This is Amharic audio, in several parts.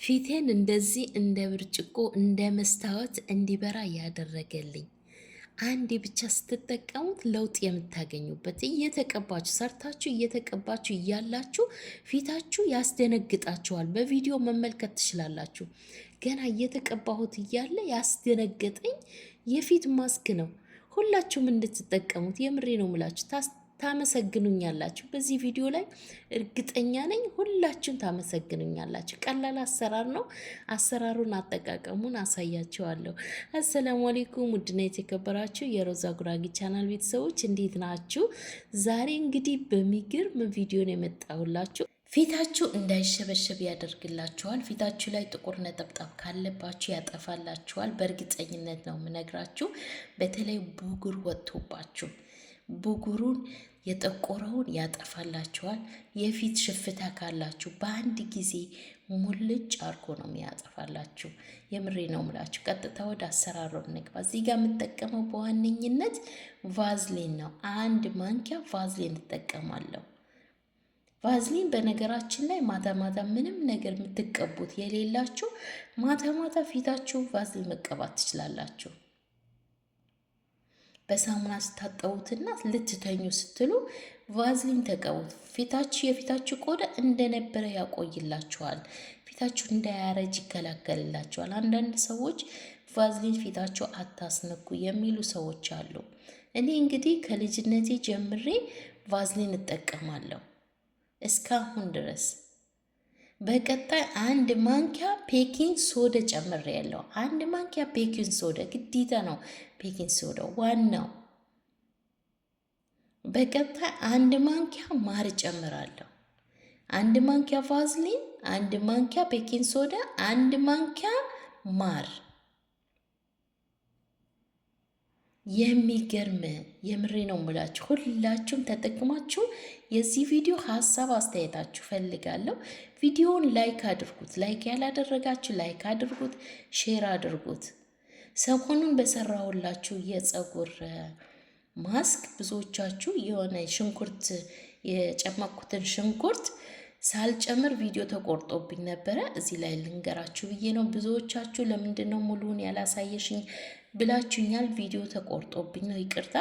ፊቴን እንደዚህ እንደ ብርጭቆ እንደ መስታወት እንዲበራ ያደረገልኝ አንዴ ብቻ ስትጠቀሙት ለውጥ የምታገኙበት እየተቀባችሁ ሰርታችሁ እየተቀባችሁ እያላችሁ ፊታችሁ ያስደነግጣችኋል። በቪዲዮ መመልከት ትችላላችሁ። ገና እየተቀባሁት እያለ ያስደነገጠኝ የፊት ማስክ ነው። ሁላችሁም እንድትጠቀሙት የምሬ ነው ምላችሁ ታመሰግኑኛላችሁ። በዚህ ቪዲዮ ላይ እርግጠኛ ነኝ ሁላችሁም ታመሰግኑኛላችሁ። ቀላል አሰራር ነው። አሰራሩን አጠቃቀሙን አሳያችኋለሁ። አሰላሙ አለይኩም ውድና የተከበራችሁ የሮዛ ጉራጌ ቻናል ቤተሰቦች እንዴት ናችሁ? ዛሬ እንግዲህ በሚገርም ቪዲዮ ነው የመጣሁላችሁ። ፊታችሁ እንዳይሸበሸብ ያደርግላችኋል። ፊታችሁ ላይ ጥቁር ነጠብጣብ ካለባችሁ ያጠፋላችኋል። በእርግጠኝነት ነው የምነግራችሁ። በተለይ ብጉር ወጥቶባችሁ ብጉሩን የጠቆረውን ያጠፋላችኋል። የፊት ሽፍታ ካላችሁ በአንድ ጊዜ ሙልጭ አርጎ ነው የሚያጠፋላችሁ። የምሬ ነው ምላችሁ። ቀጥታ ወደ አሰራሩ እንግባ። እዚህ ጋር የምጠቀመው በዋነኝነት ቫዝሊን ነው። አንድ ማንኪያ ቫዝሊን እጠቀማለሁ። ቫዝሊን በነገራችን ላይ ማታ ማታ ምንም ነገር የምትቀቡት የሌላችሁ ማታ ማታ ፊታችሁ ቫዝሊን መቀባት ትችላላችሁ። በሳሙና ስታጠቡትና ልትተኙ ስትሉ ቫዝሊን ተቀቡት። የፊታችሁ ቆዳ እንደነበረ ያቆይላችኋል። ፊታችሁ እንዳያረጅ ይከላከልላችኋል። አንዳንድ ሰዎች ቫዝሊን ፊታችሁ አታስነኩ የሚሉ ሰዎች አሉ። እኔ እንግዲህ ከልጅነቴ ጀምሬ ቫዝሊን እጠቀማለሁ እስካሁን ድረስ። በቀጣይ አንድ ማንኪያ ቤኪንግ ሶዳ ጨምሬያለሁ። አንድ ማንኪያ ቤኪንግ ሶዳ ግዴታ ነው። ቤኪንግ ሶዳ ዋናው። በቀጣይ አንድ ማንኪያ ማር ጨምራለሁ። አንድ ማንኪያ ቫዝሊን፣ አንድ ማንኪያ ቤኪንግ ሶዳ፣ አንድ ማንኪያ ማር። የሚገርም የምሬ ነው የምላችሁ። ሁላችሁም ተጠቅማችሁ የዚህ ቪዲዮ ሀሳብ አስተያየታችሁ ፈልጋለሁ። ቪዲዮውን ላይክ አድርጉት። ላይክ ያላደረጋችሁ ላይክ አድርጉት፣ ሼር አድርጉት። ሰሞኑን በሰራሁላችሁ የፀጉር ማስክ ብዙዎቻችሁ የሆነ ሽንኩርት የጨመቅኩትን ሽንኩርት ሳልጨምር ቪዲዮ ተቆርጦብኝ ነበረ። እዚህ ላይ ልንገራችሁ ብዬ ነው። ብዙዎቻችሁ ለምንድን ነው ሙሉውን ያላሳየሽኝ ብላችሁኛል። ቪዲዮ ተቆርጦብኝ ነው፣ ይቅርታ።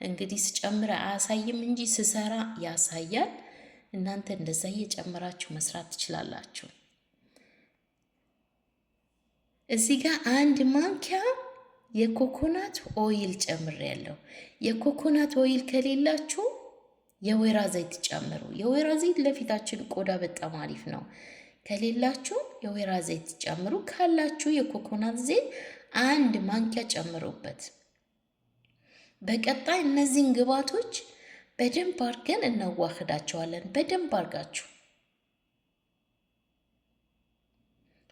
እንግዲህ ስጨምር አያሳይም እንጂ ስሰራ ያሳያል። እናንተ እንደዛ እየጨመራችሁ መስራት ትችላላችሁ። እዚህ ጋር አንድ ማንኪያ የኮኮናት ኦይል ጨምሬያለሁ። የኮኮናት ኦይል ከሌላችሁ የወይራ ዘይት ጨምሩ። የወይራ ዘይት ለፊታችን ቆዳ በጣም አሪፍ ነው። ከሌላችሁ የወይራ ዘይት ጨምሩ። ካላችሁ የኮኮናት ዘይት አንድ ማንኪያ ጨምሩበት። በቀጣይ እነዚህን ግብአቶች በደንብ አድርገን እናዋህዳቸዋለን። በደንብ አድርጋችሁ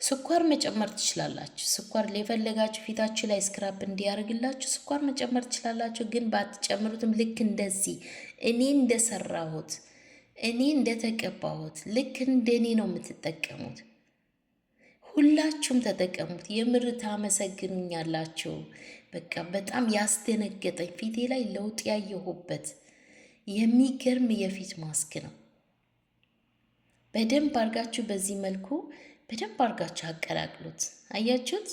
ስኳር መጨመር ትችላላችሁ። ስኳር የፈለጋችሁ ፊታችሁ ላይ ስክራፕ እንዲያደርግላችሁ ስኳር መጨመር ትችላላችሁ። ግን ባትጨምሩትም ልክ እንደዚህ እኔ እንደሰራሁት እኔ እንደተቀባሁት ልክ እንደኔ ነው የምትጠቀሙት። ሁላችሁም ተጠቀሙት። የምር ታመሰግኑኛላችሁ። በቃ በጣም ያስደነገጠኝ ፊቴ ላይ ለውጥ ያየሁበት የሚገርም የፊት ማስክ ነው። በደንብ አድርጋችሁ በዚህ መልኩ በደንብ አድርጋችሁ አቀላቅሉት። አያችሁት?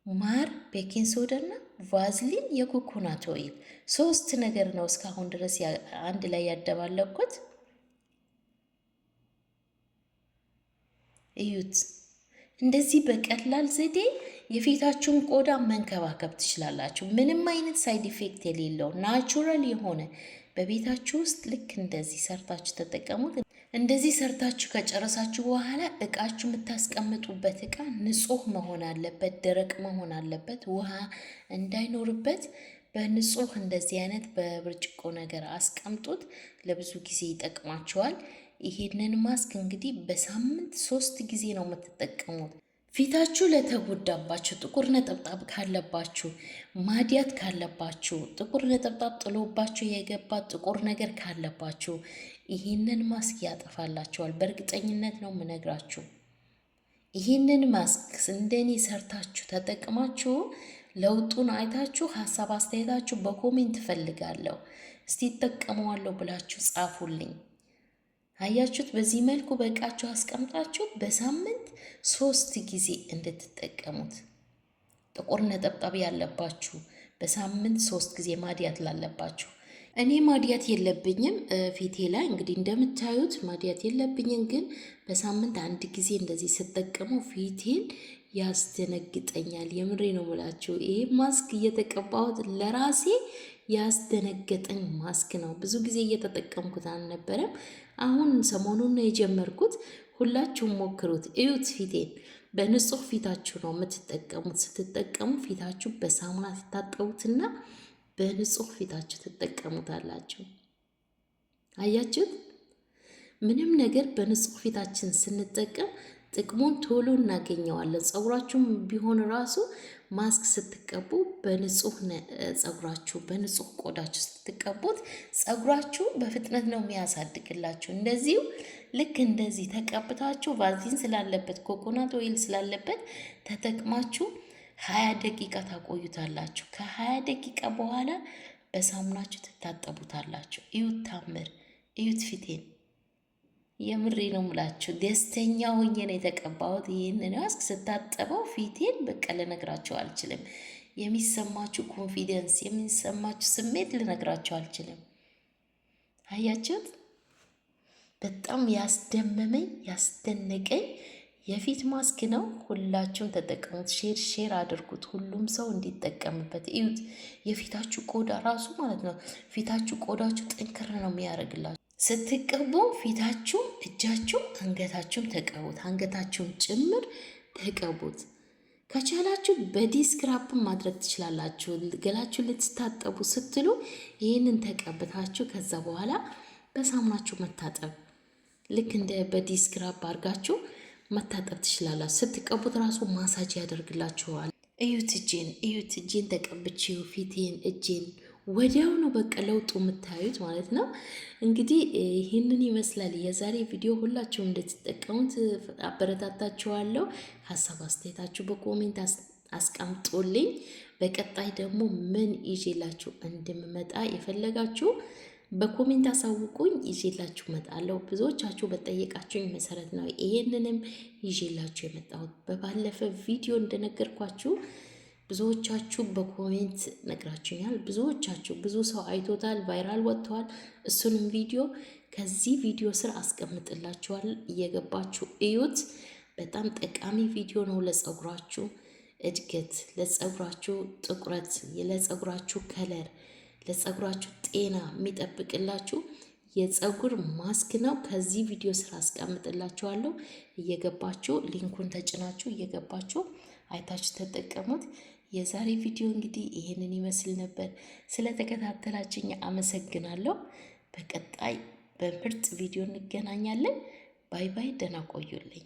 ማር፣ ቤኪንግ ሶዳ እና ቫዝሊን፣ የኮኮናት ኦይል ሶስት ነገር ነው እስካሁን ድረስ አንድ ላይ ያደባለኩት። እዩት። እንደዚህ በቀላል ዘዴ የፊታችሁን ቆዳ መንከባከብ ትችላላችሁ። ምንም አይነት ሳይድ ኢፌክት የሌለው ናቹራል የሆነ በቤታችሁ ውስጥ ልክ እንደዚህ ሰርታችሁ ተጠቀሙት። እንደዚህ ሰርታችሁ ከጨረሳችሁ በኋላ እቃችሁ የምታስቀምጡበት እቃ ንጹህ መሆን አለበት፣ ደረቅ መሆን አለበት፣ ውሃ እንዳይኖርበት። በንጹህ እንደዚህ አይነት በብርጭቆ ነገር አስቀምጡት። ለብዙ ጊዜ ይጠቅማችኋል። ይሄንን ማስክ እንግዲህ በሳምንት 3 ጊዜ ነው የምትጠቀሙት። ፊታችሁ ለተጎዳባችሁ፣ ጥቁር ነጠብጣብ ካለባችሁ፣ ማዲያት ካለባችሁ፣ ጥቁር ነጠብጣብ ጥሎባችሁ የገባ ጥቁር ነገር ካለባችሁ ይህንን ማስክ ያጠፋላችኋል። በእርግጠኝነት ነው የምነግራችሁ። ይህንን ማስክ እንደኔ ሰርታችሁ ተጠቅማችሁ ለውጡን አይታችሁ ሀሳብ አስተያየታችሁ በኮሜንት እፈልጋለሁ። እስቲ እጠቀመዋለሁ ብላችሁ ጻፉልኝ። አያችሁት? በዚህ መልኩ በእቃችሁ አስቀምጣችሁ በሳምንት 3 ጊዜ እንድትጠቀሙት። ጥቁር ነጠብጣብ ያለባችሁ በሳምንት 3 ጊዜ ማዲያት ላለባችሁ። እኔ ማዲያት የለብኝም ፊቴ ላይ እንግዲህ እንደምታዩት ማዲያት የለብኝም፣ ግን በሳምንት 1 ጊዜ እንደዚህ ስጠቀመው ፊቴን ያስደነግጠኛል። የምሬ ነው የምላችሁ። ይሄ ማስክ እየተቀባሁት ለራሴ ያስደነገጠኝ ማስክ ነው። ብዙ ጊዜ እየተጠቀምኩት አልነበረም። አሁን ሰሞኑን ነው የጀመርኩት። ሁላችሁም ሞክሩት፣ እዩት። ፊቴን በንጹህ ፊታችሁ ነው የምትጠቀሙት። ስትጠቀሙ ፊታችሁ በሳሙና ትታጠቡትና በንጹህ ፊታችሁ ትጠቀሙታላችሁ። አያችሁት? ምንም ነገር በንጹህ ፊታችን ስንጠቀም ጥቅሙን ቶሎ እናገኘዋለን። ፀጉራችሁም ቢሆን ራሱ ማስክ ስትቀቡ በንጹህ ፀጉራችሁ በንጹህ ቆዳችሁ ስትቀቡት ፀጉራችሁ በፍጥነት ነው የሚያሳድግላችሁ። እንደዚሁ ልክ እንደዚህ ተቀብታችሁ ቫዝሊን ስላለበት ኮኮናት ኦይል ስላለበት ተጠቅማችሁ 20 ደቂቃ ታቆዩታላችሁ። ከ20 ደቂቃ በኋላ በሳሙናችሁ ትታጠቡታላችሁ። እዩት፣ ታምር እዩት ፊቴን። የምሬ ነው ምላችሁ። ደስተኛ ሆኜ ነው የተቀባሁት። ይህንን ማስክ ስታጠበው ፊቴን በቃ ልነግራችሁ አልችልም። የሚሰማችሁ ኮንፊደንስ፣ የሚሰማችሁ ስሜት ልነግራችሁ አልችልም። አያችሁት? በጣም ያስደመመኝ ያስደነቀኝ የፊት ማስክ ነው። ሁላችሁም ተጠቀሙት። ሼር አድርጉት፣ ሁሉም ሰው እንዲጠቀምበት። እዩት፣ የፊታችሁ ቆዳ ራሱ ማለት ነው። ፊታችሁ ቆዳችሁ ጥንክር ነው የሚያደርግላችሁ። ስትቀቡ ፊታችሁ፣ እጃችሁ፣ አንገታችሁም ተቀቡት። አንገታችሁም ጭምር ተቀቡት። ከቻላችሁ በዲስክራፕም ማድረግ ትችላላችሁ። ገላችሁ ልትታጠቡ ስትሉ ይህንን ተቀብታችሁ ከዛ በኋላ በሳሙናችሁ መታጠብ፣ ልክ እንደ በዲስክራፕ አድርጋችሁ መታጠብ ትችላላችሁ። ስትቀቡት ራሱ ማሳጅ ያደርግላችኋል። እዩት እጄን ተቀብቼው ፊቴን፣ እጄን ወዲያው ነው በቃ ለውጡ የምታዩት ማለት ነው። እንግዲህ ይህንን ይመስላል የዛሬ ቪዲዮ። ሁላችሁም እንድትጠቀሙት አበረታታችኋለሁ። ሀሳብ አስተያየታችሁ በኮሜንት አስቀምጦልኝ። በቀጣይ ደግሞ ምን ይዤላችሁ እንደምመጣ የፈለጋችሁ በኮሜንት አሳውቁኝ። ይዤላችሁ እመጣለሁ። ብዙዎቻችሁ በጠየቃችሁኝ መሰረት ነው ይሄንንም ይዤላችሁ የመጣሁት። በባለፈ ቪዲዮ እንደነገርኳችሁ ብዙዎቻችሁ በኮሜንት ነግራችሁኛል። ብዙ ሰው አይቶታል፣ ቫይራል ወጥተዋል። እሱንም ቪዲዮ ከዚህ ቪዲዮ ስር አስቀምጥላችኋል። እየገባችሁ እዩት። በጣም ጠቃሚ ቪዲዮ ነው ለፀጉራችሁ እድገት፣ ለፀጉራችሁ ጥቁረት፣ ለፀጉራችሁ ከለር፣ ለፀጉራችሁ ጤና የሚጠብቅላችሁ የፀጉር ማስክ ነው። ከዚህ ቪዲዮ ስር አስቀምጥላችኋለሁ። እየገባችሁ ሊንኩን ተጭናችሁ እየገባችሁ አይታችሁ ተጠቀሙት። የዛሬ ቪዲዮ እንግዲህ ይሄንን ይመስል ነበር። ስለተከታተላችሁኝ አመሰግናለሁ። በቀጣይ በምርጥ ቪዲዮ እንገናኛለን። ባይ ባይ። ደህና ቆዩልኝ።